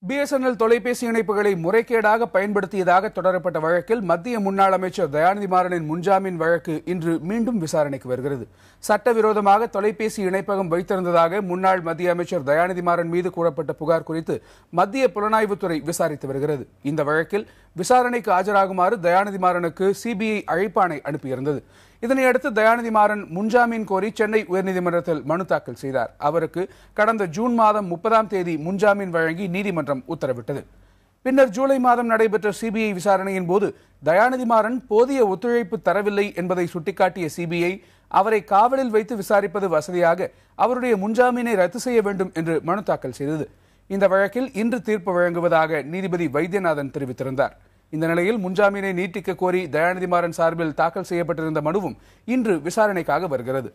BSNL தொலைபேசி இணைப்புகளை முறைகேடாக பயன்படுத்தியதாக தொடரப்பட்ட வழக்கில் மத்திய முன்னாள் அமைச்சர் தயாநிதி மாறனின் முன்ஜாமீன் வழக்கு இன்று மீண்டும் விசாரணைக்கு வருகிறது. சட்டவிரோதமாக தொலைபேசி இணைப்பகம் வைத்திருந்ததாக முன்னாள் மத்திய அமைச்சர் தயாநிதி மாறன் மீது கூறப்பட்ட புகார் குறித்து மத்திய புலனாய்வுத்துறை விசாரித்து வருகிறது. இந்த வழக்கில் விசாரணைக்கு ஆஜராகுமாறு தயாநிதி மாறனுக்கு சிபிஐ அழைப்பாணை அனுப்பியிருந்தது. இதனையடுத்து தயாநிதி மாறன் முன்ஜாமீன் கோரி சென்னை உயர்நீதிமன்றத்தில் மனு தாக்கல் செய்தார். அவருக்கு கடந்த ஜூன் மாதம் 30ஆம் தேதி முன்ஜாமீன் வழங்கி நீதிமன்றம் உத்தரவிட்டது. பின்னர் ஜூலை மாதம் நடைபெற்ற சிபிஐ விசாரணையின் போது தயாநிதி மாறன் போதிய ஒத்துழைப்பு தரவில்லை என்பதை சுட்டிக்காட்டிய சிபிஐ அவரை காவலில் வைத்து விசாரிப்பது வசதியாக அவருடைய முன்ஜாமீனை ரத்து செய்ய வேண்டும் என்று மனு தாக்கல் செய்தது. இந்த வழக்கில் இன்று தீர்ப்பு வழங்குவதாக நீதிபதி வைத்தியநாதன் தெரிவித்திருந்தார். இந்த நிலையில் முன்ஜாமீனை நீட்டிக்க கோரி தயாநிதி மாறன் சார்பில் தாக்கல் செய்யப்பட்டிருந்த மனுவும் இன்று விசாரணைக்காக வருகிறது.